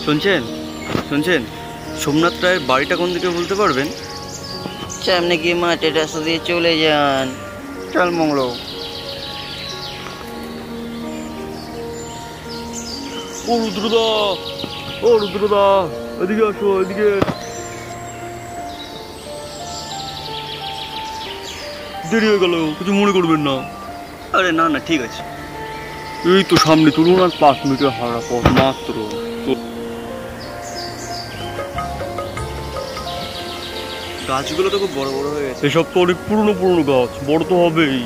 শুনছেন শুনছেন, সোমনাথ রায়ের বাড়িটা কোন দিকে বলতে পারবেন? সামনে গিয়ে মাঠের রাস্তা দিয়ে চলে যান। চল মংলো। ও রুদ্রদা, ও রুদ্রদা, এদিকে আসো, এদিকে। দেরি হয়ে গেল, কিছু মনে করবেন না। আরে না না, ঠিক আছে। এই তো সামনে চলুন, আর 5 মিনিটের হাঁটা পথ মাত্র। গাছগুলো তো খুব বড় বড় হয়ে গেছে। এসব তো অনেক পুরনো পুরনো গাছ, বড় তো হবেই।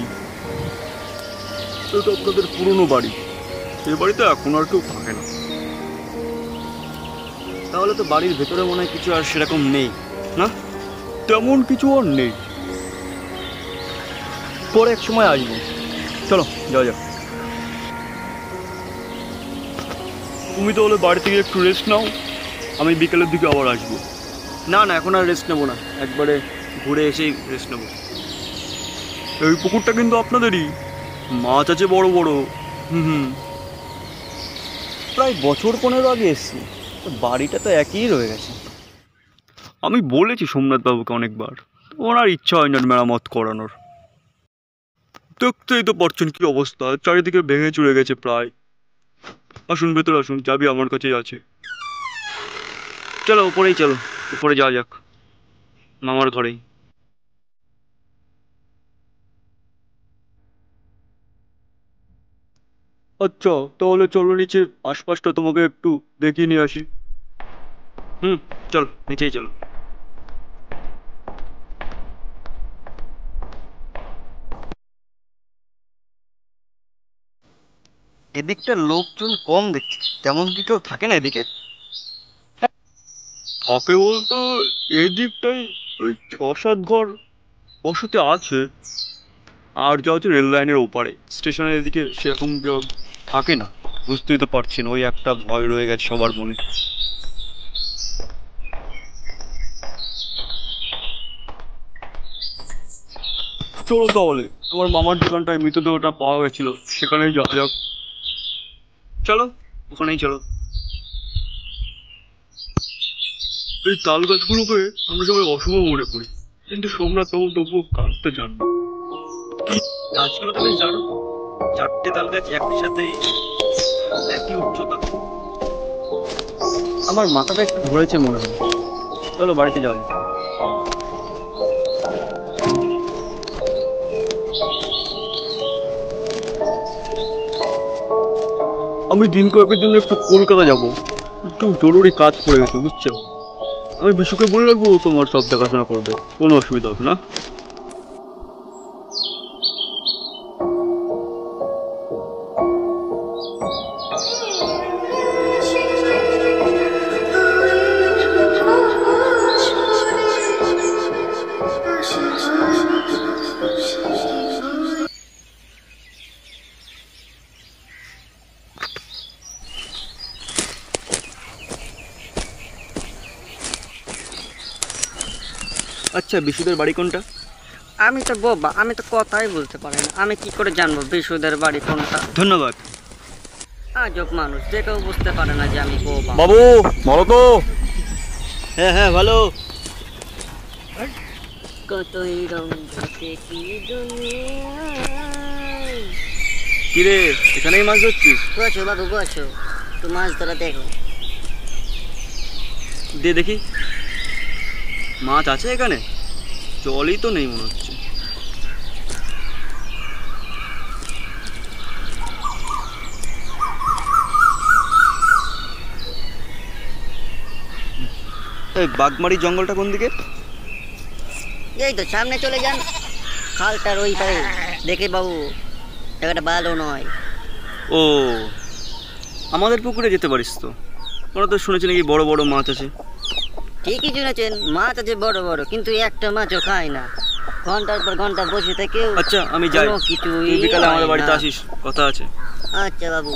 এটা আপনাদের পুরনো বাড়ি, এই বাড়িতে এখন আর কেউ থাকে না। তাহলে তো বাড়ির ভেতরে মনে হয় কিছু আর সেরকম নেই না? তেমন কিছু আর নেই, পরে এক সময় আসবো। চলো যাওয়া যাক। তুমি তাহলে বাড়ি থেকে একটু রেস্ট নাও, আমি বিকেলের দিকে আবার আসবো। না না, এখন আর রেস্ট নেবো না, একবারে ঘুরে এসেই রেস্ট নেবো। এই পুকুরটা কিন্তু আপনাদেরই, মাছ আছে বড় বড়। প্রায় বছর 15 আগে এসছি, বাড়িটা তো একই রয়ে গেছে। আমি বলেছি সোমনাথ বাবুকে অনেকবার, ওনার ইচ্ছা হয় না মেরামত করানোর। দেখতেই তো পারছেন কি অবস্থা, চারিদিকে ভেঙে চুরে গেছে প্রায়। আসুন ভেতরে আসুন, চাবি আমার কাছেই আছে। চলো উপরেই, চলো উপরে যাওয়া যাক, মামার ঘরেই। আচ্ছা তাহলে চলো নিচে, আশপাশটা তোমাকে একটু দেখিয়ে নিয়ে আসি। চল নিচেই চলো। এদিকটা লোকজন কম দেখছি, তেমন কি কেউ থাকে না এদিকে? থাকে বলতো এই দিকটাই ওই 6-7 ঘর বসতি আছে, আর যা হচ্ছে রেল লাইনের ওপারে, স্টেশনের এদিকে সেরকম কেউ থাকে না। বুঝতেই তো পারছেন, ওই একটা ভয় রয়ে গেছে সবার মনে। চলো তাহলে, তোমার মামার দোকানটায় মৃতদেহটা পাওয়া গেছিল, সেখানেই যাওয়া যাক। চলো ওখানেই চলো। এই তাল গাছগুলোকে আমরা সবাই অশুভ মনে করি, কিন্তু সোমনাথ বাবু তবুও কাটতে চান না। গাছগুলো তো বেশ জানো, 4টে তাল গাছ একসাথে, একই উচ্চতা। আমার মাথাটা একটু ঘুরেছে মনে হয়, চলো বাড়িতে যাওয়া যাক। আমি দিন কয়েকের জন্য একটু কলকাতা যাবো, একটু জরুরি কাজ পড়ে গেছে বুঝছো। আমি বিশুকে বলে রাখবো, তোমার সব দেখাশোনা করবে, কোনো অসুবিধা হবে না। আচ্ছা বিশুদের বাড়ি কোনটা? আমি তো বোবা, আমি তো কথাই বলতে পারি না, আমি কি করে জানবো বিশুদের বাড়ি কোনটা? ধন্যবাদ। আজব মানুষ, যে কেউ বুঝতে পারে না যে আমি বোবা। বাবু ভালো তো? হ্যাঁ হ্যাঁ ভালো। কতই রং ধরতে কি দুনিয়ায়। কিরে এখানেই মাছ ধরছিস? বসো বাবু বসো, তো মাছ ধরা দেখো। দে দেখি, মাছ আছে এখানে? জলই তো নেই মনে হচ্ছে। এই বাগমারি জঙ্গলটা কোন দিকে? এই তো সামনে চলে যান, খালটার ওই পারে। দেখে বাবু জায়গাটা ভালো নয়। ও আমাদের পুকুরে যেতে পারিস তো, ওরা তো শুনেছি নাকি বড় বড় মাছ আছে। ঠিকই শুনেছেন, মাছ আছে বড় বড়, কিন্তু একটা মাছও খায় না। ঘন্টার পর ঘন্টা বসে থেকেও আচ্ছা আমি যাই, কিছুই তুই বিকালে আমাদের হয় বাড়িতে না। আসিস, কথা আছে। আচ্ছা বাবু।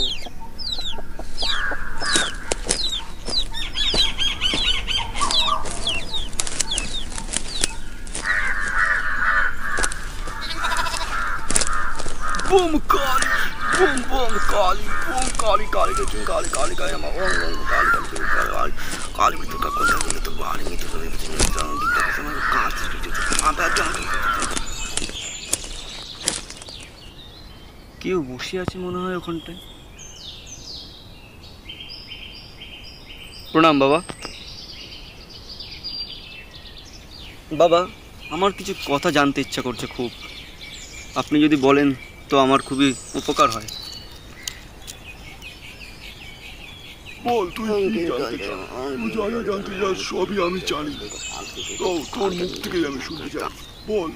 বুম কালী, বুম বুম কালী, বুম কালী, কালী কে চুন কালী, কালী কালী আমা ওম ওম কালী কালী চুন কালী, কালী কালী মিতু কা কথা বলে তো বাড়ি মিতু করে বিচিন জান দিতে সময় কাজ দিতে আমা জান। কেউ বসে আছে মনে হয় ওখানটায়। প্রণাম বাবা। বাবা, আমার কিছু কথা জানতে ইচ্ছা করছে খুব। আপনি যদি বলেন তো আমার খুবই উপকার হয়। বল তুই কি জানতে চাস? তুই যা যা জানতে চাস সবই আমি জানি। তো তোর মুখ থেকেই আমি শুনতে চাই। বল।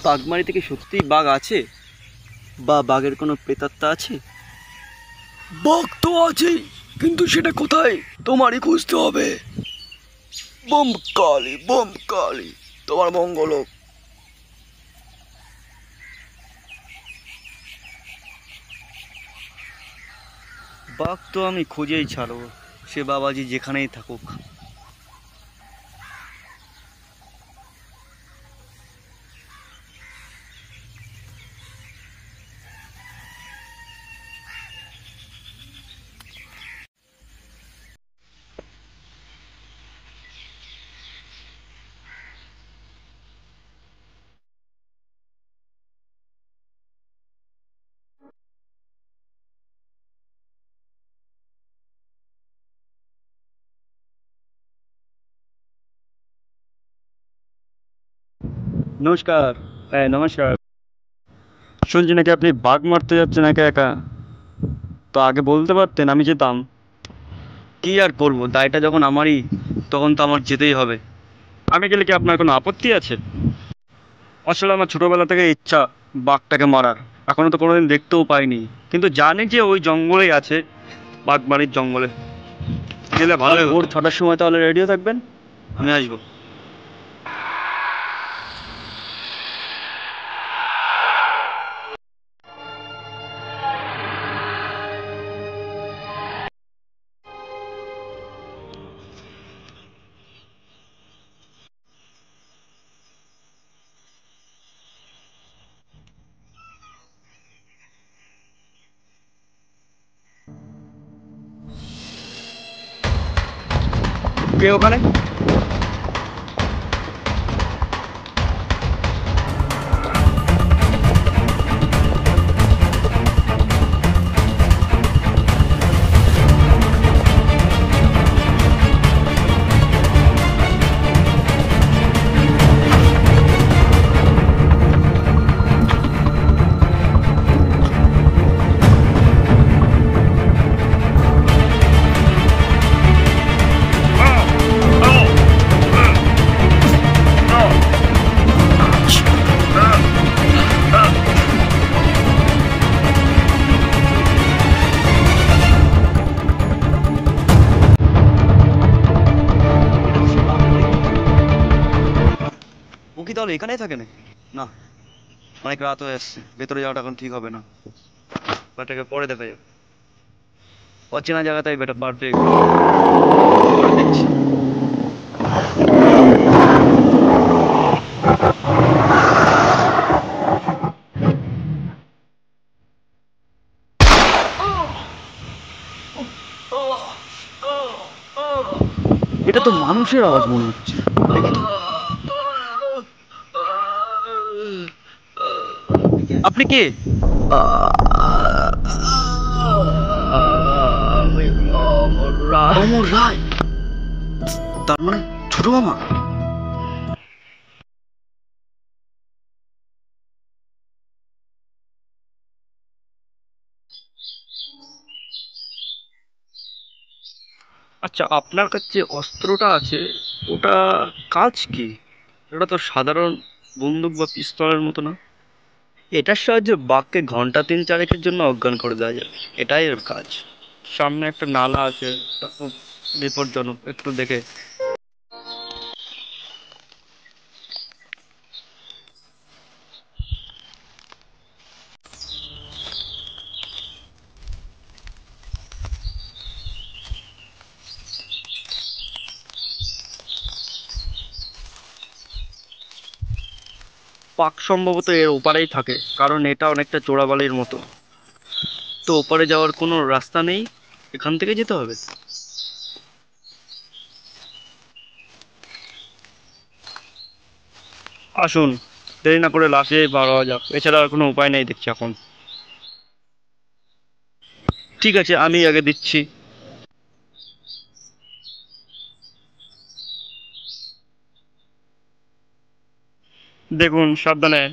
বাঘমারি থেকে সত্যিই বাঘ আছে, বা বাঘের কোনো প্রেতাত্মা আছে? বাঘ তো আছেই, কিন্তু সেটা কোথায় তোমারই খুঁজতে হবে। বোম কালী, তোমার মঙ্গল হোক। বাঘ তো আমি খুঁজেই ছাড়বো, সে বাবাজি যেখানেই থাকুক। নমস্কার। হ্যাঁ নমস্কার। শুনছি নাকি আপনি বাঘ মারতে যাচ্ছেন একা একা, তো আগে বলতে পারতেন, আমি যেতাম। কি আর করবো, দায়টা যখন আমারই, তখন তো আমার যেতেই হবে। আমি গেলে কি আপনার কোনো আপত্তি আছে? আসলে আমার ছোটবেলা থেকে ইচ্ছা বাঘটাকে মারার, এখনো তো কোনোদিন দেখতেও পাইনি, কিন্তু জানি যে ওই জঙ্গলেই আছে, বাঘমারির জঙ্গলে গেলে ভালো। ভোর 6টার সময় তাহলে রেডিও থাকবেন, আমি আসবো। কে ওখানে? ও কি তাহলে এখানেই থাকে নাকি? না, অনেক রাত হয়ে আসছে, ভেতরে যাওয়াটা এখন ঠিক হবে না, বাটাকে পরে দেখা যাবে। অচেনা জায়গাটাই বেটা পারফেক্ট দেখছি। এটা তো মানুষের আওয়াজ মনে হচ্ছে, দেখি তো। আপনি কে? অমর রায়, তার মানে ছোট মামা। আচ্ছা, আপনার কাছে যে অস্ত্রটা আছে, ওটা কাজ কি? এটা তো সাধারণ বন্দুক বা পিস্তলের মতো না। এটার সাহায্যে বাঘকে ঘন্টা 3-4 জন্য অজ্ঞান করে দেওয়া যাবে, এটাই এর কাজ। সামনে একটা নালা আছে, তা খুব বিপজ্জনক, একটু দেখে। পাক সম্ভবত এর ওপারেই থাকে, কারণ এটা অনেকটা চোরাবালির মতো। তো ওপারে যাওয়ার কোনো রাস্তা নেই, এখান থেকে যেতে হবে। আসুন, দেরি না করে লাফিয়ে বার হওয়া যাক, এছাড়া আর কোনো উপায় নেই দেখছি এখন। ঠিক আছে, আমি আগে দিচ্ছি। দেখুন, সাবধানে।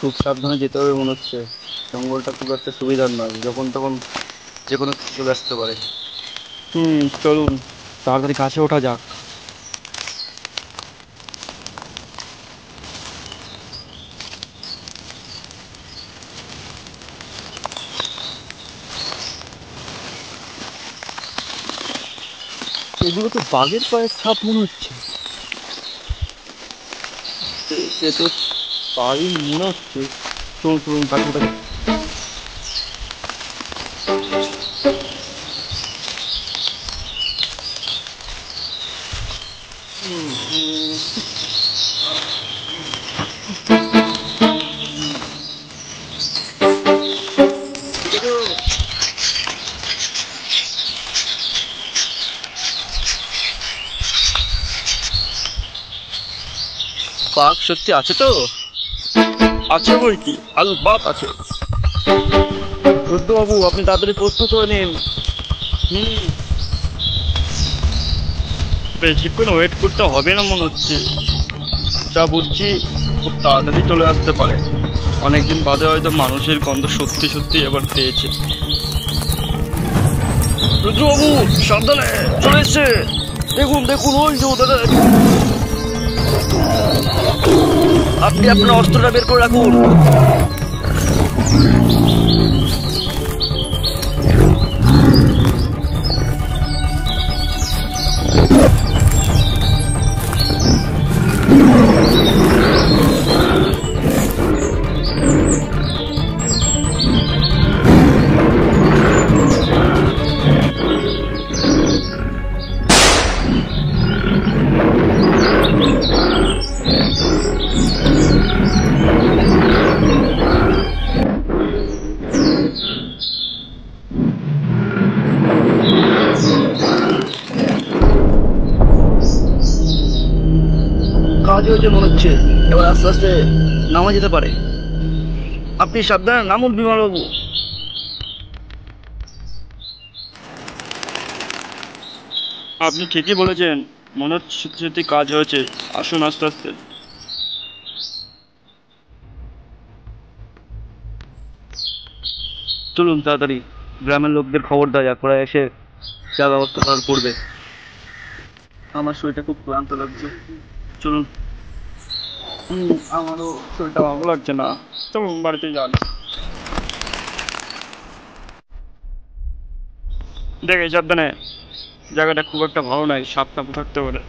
খুব সাবধানে যেতে হবে মনে হচ্ছে, জঙ্গলটা খুব একটা সুবিধার নয়, যখন তখন যে কোনো কিছু চলে আসতে পারে। চলুন, তাড়াতাড়ি কাছে ওঠা যাক। এগুলো তো বাঘের পায়ের ছাপ মনে হচ্ছে। সে তো তাই মনে হচ্ছে। চলুন চলুন, কাছে ওঠা যাক। বাঘ সত্যি আছে তো? আছে বই কি, আলবাত আছে। রুদ্রবাবু, আপনি তাড়াতাড়ি প্রস্তুত হয়ে নিন। হুম, বেশিক্ষণ ওয়েট করতে হবে না মনে হচ্ছে। যা বুঝছি, খুব তাড়াতাড়ি চলে আসতে পারে। অনেকদিন বাদে হয়তো মানুষের গন্ধ সত্যি সত্যি এবার পেয়েছে। রুদ্রবাবু, সাবধানে, চলে এসছে। দেখুন দেখুন, ওই যে দাদা। আপনি আপনার অস্ত্রটা বের করে রাখুন। কাজ হয়েছে মনে হচ্ছে, এবার আস্তে আস্তে নামা যেতে পারে। আপনি সাবধানে নামুন বিমলবাবু। আপনি ঠিকই বলেছেন, মনে হচ্ছে সত্যি সত্যি কাজ হয়েছে। আসুন আস্তে আস্তে। চলুন তাড়াতাড়ি, গ্রামের লোকদের খবর দেওয়া যাক, ওরা এসে যা ব্যবস্থা করার করবে। আমার শরীরটা খুব ক্লান্ত লাগছে, চলুন। আমারও শরীরটা ভালো লাগছে না, চলুন বাড়িতে যান। দেখে সাবধানে, জায়গাটা খুব একটা ভালো নয়, সাপ টাপ থাকতে পারে।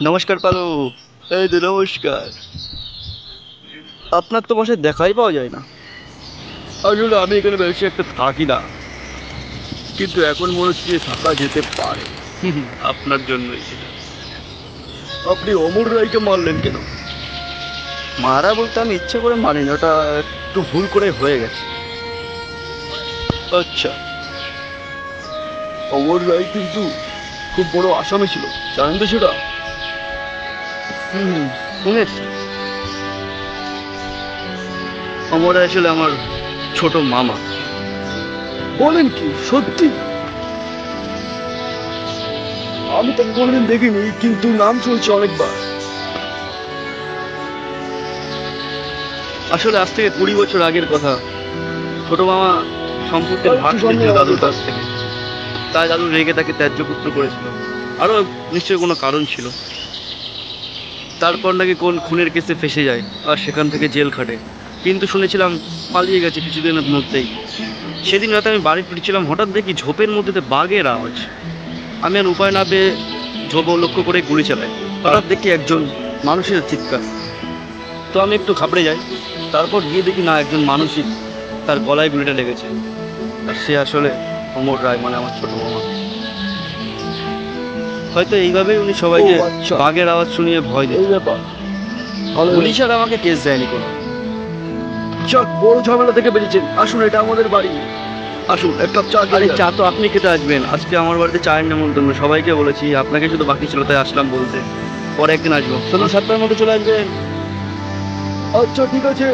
নমস্কার পালু। এই তো নমস্কার। আপনার তো বাসায় দেখাই পাওয়া যায় না। আসলে আমি এখানে বেশি একটা থাকি না, কিন্তু এখন মনে হচ্ছে থাকা যেতে পারে। আপনার জন্যই সেটা। আপনি অমর রায়কে মারলেন কেন? মারা বলতে আমি ইচ্ছে করে মারিনি, ওটা একটু ভুল করে হয়ে গেছে। আচ্ছা, অমর রায় কিন্তু খুব বড় আসামি ছিল, জানেন তো সেটা? শুনেছি। অমর রায় আসলে আমার ছোট মামা। বলেন কি, সত্যি? আমি তো কোনোদিন দেখিনি, কিন্তু নাম শুনছি অনেকবার। আসলে আজ থেকে 20 বছর আগের কথা। ছোট মামা সম্পত্তির ভাগ পেয়েছিল দাদুর কাছ থেকে, তাই দাদু রেগে তাকে ত্যায্য পুত্র করেছিল। আরও নিশ্চয়ই কোনো কারণ ছিল। তারপর নাকি কোন খুনের কেসে ফেঁসে যায় আর সেখান থেকে জেল খাটে, কিন্তু শুনেছিলাম পালিয়ে গেছে কিছুদিনের মধ্যেই। সেদিন রাতে আমি বাড়ি ফিরছিলাম, হঠাৎ দেখি ঝোপের মধ্যে বাঘের আওয়াজ। আমি আর উপায় না পেয়ে ঝোপ লক্ষ্য করে গুলি চালাই। হঠাৎ দেখি একজন মানুষের চিৎকার। তো আমি একটু ঘাবড়ে যাই। তারপর গিয়ে দেখি না, একজন মানুষই, তার গলায় গুলিটা লেগেছে। আর সে আসলে অমর রায়, মানে আমার ছোট মামা। হয়তো এইভাবেই উনি সবাইকে ও আচ্ছা। বাঘের আওয়াজ শুনিয়ে ভয় দেয়। এই ব্যাপার। ভালো, পুলিশ আর আমাকে কেস দেয়নি কোনো। যাক, বড় ঝামেলা থেকে বেরিয়েছেন। আসুন, এটা আমাদের বাড়ি। আসুন, এক কাপ চা আরে খেয়ে চা যান। তো আপনি খেতে আসবেন। আজকে আমার বাড়িতে চায়ের নেমন্তন্ন, সবাইকে বলেছি, আপনাকে শুধু বাকি ছিল তাই আসলাম বলতে। পরে একদিন আসবো, সন্ধ্যা 7টার মধ্যে চলে আসবেন। আচ্ছা, ঠিক আছে।